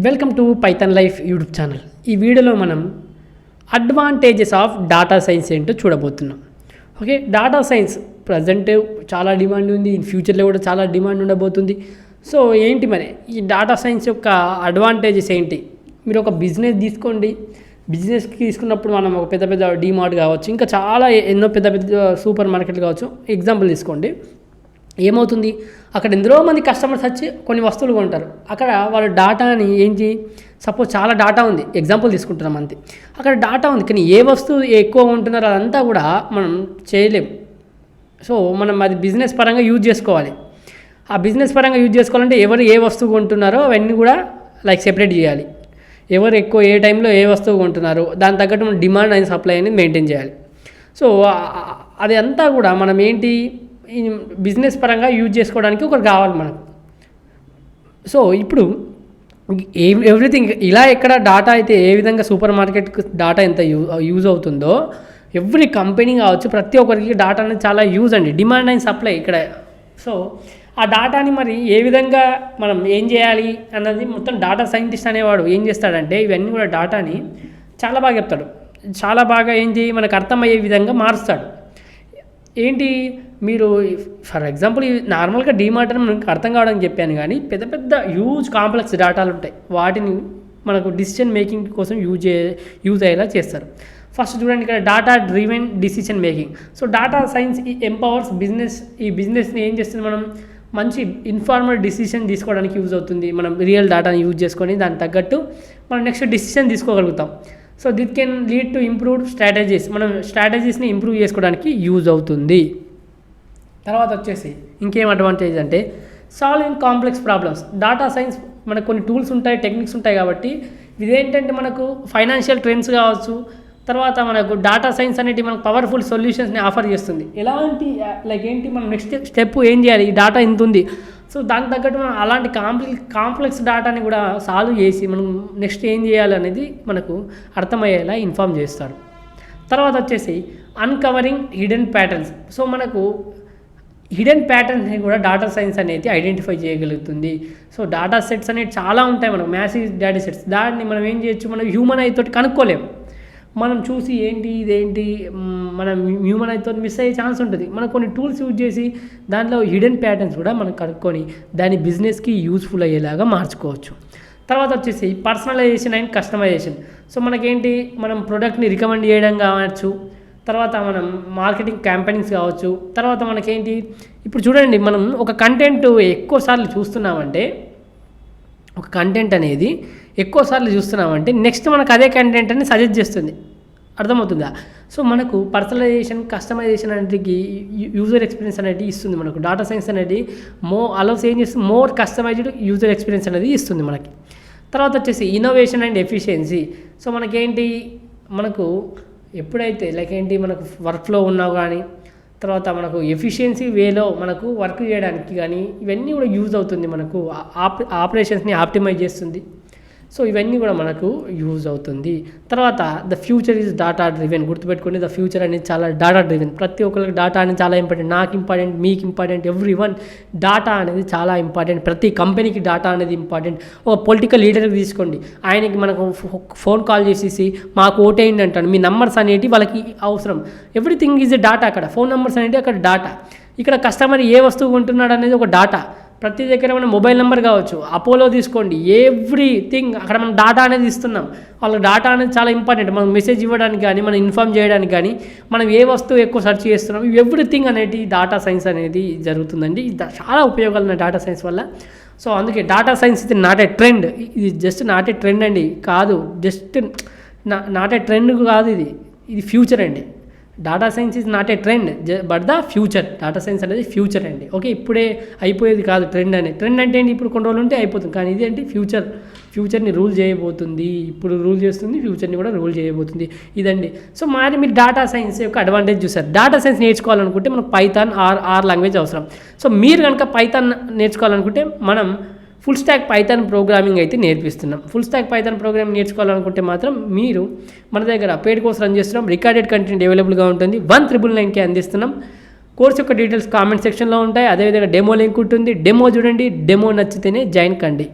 Welcome to Python life YouTube channel. ఈ వీడియోలో మనం అడ్వాంటేజెస్ ఆఫ్ డాటా సైన్స్ ఏంటో చూడబోతున్నాం. ఓకే, డాటా సైన్స్ ప్రజెంట్ చాలా డిమాండ్ ఉంది, ఇన్ ఫ్యూచర్లో కూడా చాలా డిమాండ్ ఉండబోతుంది. సో ఏంటి మరి ఈ డాటా సైన్స్ యొక్క అడ్వాంటేజెస్ ఏంటి? మీరు ఒక బిజినెస్ తీసుకోండి, బిజినెస్కి తీసుకున్నప్పుడు మనం ఒక పెద్ద పెద్ద డీమార్ట్ కావచ్చు, ఇంకా చాలా ఎన్నో పెద్ద పెద్ద సూపర్ మార్కెట్లు కావచ్చు. ఎగ్జాంపుల్ తీసుకోండి, ఏమవుతుంది, అక్కడ ఎందరో మంది కస్టమర్స్ వచ్చి కొన్ని వస్తువులు కొంటారు. అక్కడ వాళ్ళ డాటాని ఏంటి, సపోజ్ చాలా డాటా ఉంది, ఎగ్జాంపుల్ తీసుకుంటున్నాం అంతే. అక్కడ డాటా ఉంది, కానీ ఏ వస్తువు ఎక్కువ ఉంటున్నారో అదంతా కూడా మనం చేయలేం. సో మనం అది బిజినెస్ పరంగా యూజ్ చేసుకోవాలి. ఆ బిజినెస్ పరంగా యూజ్ చేసుకోవాలంటే ఎవరు ఏ వస్తువు కొంటున్నారో అవన్నీ కూడా సెపరేట్ చేయాలి. ఎవరు ఎక్కువ ఏ టైంలో ఏ వస్తువు కొంటున్నారో దాని తగ్గట్టు మనం డిమాండ్ అండ్ సప్లై అనేది మెయింటైన్ చేయాలి. సో అది అంతా కూడా మనం ఏంటి బిజినెస్ పరంగా యూజ్ చేసుకోవడానికి ఒకటి కావాలి మనకు. సో ఇప్పుడు ఎవ్రీథింగ్ ఇలా ఎక్కడ డాటా అయితే ఏ విధంగా సూపర్ మార్కెట్కి డాటా ఎంత యూజ్ అవుతుందో, ఎవ్రీ కంపెనీ కావచ్చు ప్రతి ఒక్కరికి డాటా అనేది చాలా యూజ్ అండి, డిమాండ్ అండ్ సప్లై ఇక్కడ. సో ఆ డాటాని మరి ఏ విధంగా మనం ఏం చేయాలి అన్నది మొత్తం డాటా సైంటిస్ట్ అనేవాడు ఏం చేస్తాడంటే ఇవన్నీ కూడా డాటాని చాలా బాగా చెప్తాడు, చాలా బాగా ఏంటి మనకు అర్థమయ్యే విధంగా మారుస్తాడు. ఏంటి మీరు ఫర్ ఎగ్జాంపుల్ నార్మల్గా డీమార్ట్ అని మనకు అర్థం కావడానికి చెప్పాను, కానీ పెద్ద పెద్ద హ్యూజ్ కాంప్లెక్స్ డాటాలు ఉంటాయి, వాటిని మనకు డిసిషన్ మేకింగ్ కోసం యూజ్ అయ్యేలా చేస్తారు. ఫస్ట్ చూడండి, ఇక్కడ data driven decision making. So data science empowers business. ఈ బిజినెస్ని ఏం చేస్తుంది, మనం మంచి ఇన్ఫార్మల్ డిసిషన్ తీసుకోవడానికి యూజ్ అవుతుంది. మనం రియల్ డాటాని యూజ్ చేసుకొని దానికి తగ్గట్టు మనం next decision తీసుకోగలుగుతాం. So దిట్ can lead to improved strategies. మనం స్ట్రాటజీస్ని ఇంప్రూవ్ చేసుకోవడానికి యూజ్ అవుతుంది. తర్వాత వచ్చేసి ఇంకేం అడ్వాంటేజ్ అంటే solving complex problems. Data science మనకు కొన్ని టూల్స్ ఉంటాయి, టెక్నిక్స్ ఉంటాయి, కాబట్టి ఇదేంటంటే మనకు ఫైనాన్షియల్ ట్రెండ్స్ కావచ్చు, తర్వాత మనకు డాటా సైన్స్ అనేది మనకు పవర్ఫుల్ సొల్యూషన్స్ని ఆఫర్ చేస్తుంది. ఎలాంటి ఏంటి మనం నెక్స్ట్ స్టెప్ ఏం చేయాలి, ఈ డాటా ఎంత ఉంది, సో దానికి తగ్గట్టు మనం అలాంటి కాంప్లెక్స్ డాటాని కూడా సాల్వ్ చేసి మనం నెక్స్ట్ ఏం చేయాలి అనేది మనకు అర్థమయ్యేలా ఇన్ఫామ్ చేస్తారు. తర్వాత వచ్చేసి అన్కవరింగ్ హిడెన్ ప్యాటర్న్స్. సో మనకు హిడెన్ ప్యాటర్న్స్ని కూడా డాటా సైన్స్ అనేది ఐడెంటిఫై చేయగలుగుతుంది. సో డాటా సెట్స్ అనేవి చాలా ఉంటాయి, మనకు మ్యాసివ్ డేటా సెట్స్. దాన్ని మనం ఏం చేయొచ్చు, మనం హ్యూమన్ ఐ తోటి కనుక్కోలేము. మనం చూసి ఏంటి ఇదేంటి మనం హ్యూమన్ ఐతో మిస్ అయ్యే ఛాన్స్ ఉంటుంది. మనం కొన్ని టూల్స్ యూజ్ చేసి దాంట్లో హిడెన్ ప్యాటర్న్స్ కూడా మనం కనుక్కొని దాని బిజినెస్కి యూస్ఫుల్ అయ్యేలాగా మార్చుకోవచ్చు. తర్వాత వచ్చేసి పర్సనలైజేషన్ అండ్ కస్టమైజేషన్. సో మనకేంటి, మనం ప్రోడక్ట్ని రికమెండ్ చేయడం కావచ్చు, తర్వాత మనం మార్కెటింగ్ క్యాంపెయినింగ్స్ కావచ్చు. తర్వాత మనకేంటి, ఇప్పుడు చూడండి, మనం ఒక కంటెంట్ ఎక్కువసార్లు చూస్తున్నామంటే, ఒక కంటెంట్ అనేది ఎక్కువసార్లు చూస్తున్నామంటే నెక్స్ట్ మనకు అదే కంటెంట్ అని సజెస్ట్ చేస్తుంది, అర్థమవుతుందా? సో మనకు పర్సనలైజేషన్ కస్టమైజేషన్ అనేది యూజర్ ఎక్స్పీరియన్స్ అనేది ఇస్తుంది మనకు. డాటా సైన్స్ అనేది అలౌస్ ఏం చేస్తుంది, మోర్ కస్టమైజ్డ్ యూజర్ ఎక్స్పీరియన్స్ అనేది ఇస్తుంది మనకి. తర్వాత వచ్చేసి ఇన్నోవేషన్ అండ్ ఎఫిషియన్సీ. సో మనకేంటి, మనకు ఎప్పుడైతే ఏంటి మనకు వర్క్లో ఉన్నా కానీ, తర్వాత మనకు ఎఫిషియన్సీ వేలో మనకు వర్క్ చేయడానికి కానీ ఇవన్నీ కూడా యూజ్ అవుతుంది. మనకు ఆపరేషన్స్ని ఆప్టిమైజ్ చేస్తుంది. సో ఇవన్నీ కూడా మనకు యూజ్ అవుతుంది. తర్వాత the future is data driven. గుర్తుపెట్టుకోండి, ద ఫ్యూచర్ అనేది చాలా డాటా డ్రివెన్. ప్రతి ఒక్కరికి డాటా అనేది చాలా ఇంపార్టెంట్, నాకు ఇంపార్టెంట్, మీకు ఇంపార్టెంట్, ఎవ్రీవన్ డాటా అనేది చాలా ఇంపార్టెంట్. ప్రతి కంపెనీకి డాటా అనేది ఇంపార్టెంట్. ఒక పొలిటికల్ లీడర్కి తీసుకోండి, ఆయనకి మనకు ఫోన్ కాల్ చేసేసి మాకు ఓటేయండి అంటాడు, మీ నంబర్స్ అనేవి వాళ్ళకి అవసరం. Everything is a data. అక్కడ ఫోన్ నెంబర్స్ అనేవి అక్కడ డాటా. ఇక్కడ కస్టమర్ ఏ వస్తువు కొంటున్నాడు అనేది ఒక డాటా. ప్రతి దగ్గర మన మొబైల్ నెంబర్ కావచ్చు, అపోలో తీసుకోండి, ఎవ్రీథింగ్ అక్కడ మనం డాటా అనేది ఇస్తున్నాం. వాళ్ళకి డాటా అనేది చాలా ఇంపార్టెంట్. మనం మెసేజ్ ఇవ్వడానికి కానీ, మనం ఇన్ఫార్మ్ చేయడానికి కానీ, మనం ఏ వస్తువు ఎక్కువ సెర్చ్ చేస్తున్నాం, ఎవ్రీథింగ్ అనేది డాటా సైన్స్ అనేది జరుగుతుందండి. చాలా ఉపయోగాలు ఉన్నాయి డాటా సైన్స్ వల్ల. సో అందుకే డాటా సైన్స్ ఇది నాట్ ఏ ట్రెండ్, ఇది జస్ట్ నాట్ ఏ ట్రెండ్ అండి, కాదు, జస్ట్ నాట్ ఏ ట్రెండ్ కాదు, ఇది ఫ్యూచర్ అండి. Data science is not a trend but the future. Data science అనేది ఫ్యూచర్ అండి. ఓకే, ఇప్పుడే అయిపోయేది కాదు ట్రెండ్ అనేది. ట్రెండ్ అంటే ఏంటి, ఇప్పుడు కొన్ని రోజులు ఉంటే అయిపోతుంది, కానీ ఇది అంటే ఫ్యూచర్ని రూల్ చేయబోతుంది. ఇప్పుడు రూల్ చేస్తుంది, ఫ్యూచర్ని కూడా రూల్ చేయబోతుంది, ఇదండి. సో మరి మీరు డాటా సైన్స్ యొక్క అడ్వాంటేజ్ చూసారు. డాటా సైన్స్ నేర్చుకోవాలనుకుంటే మనకు పైథాన్ ఆర్ లాంగ్వేజ్ అవసరం. సో మీరు కనుక పైథాన్ నేర్చుకోవాలనుకుంటే మనం ఫుల్ స్టాక్ పైథాన్ ప్రోగ్రామింగ్ అయితే నేర్పిస్తున్నాం. ఫుల్ స్టాక్ పైథాన్ ప్రోగ్రామింగ్ నేర్చుకోవాలనుకుంటే మాత్రం మీరు మన దగ్గర పెయిడ్ కోర్స్ రన్ చేస్తున్నాం. రికార్డెడ్ కంటెంట్ అవైలబుల్గా ఉంటుంది, 1999కి అందిస్తున్నాం. కోర్స్ యొక్క డీటెయిల్స్ కామెంట్ సెక్షన్లో ఉంటాయి. అదేవిధంగా డెమో లింక్ ఉంటుంది, డెమో చూడండి, డెమో నచ్చితేనే జాయిన్ కండి.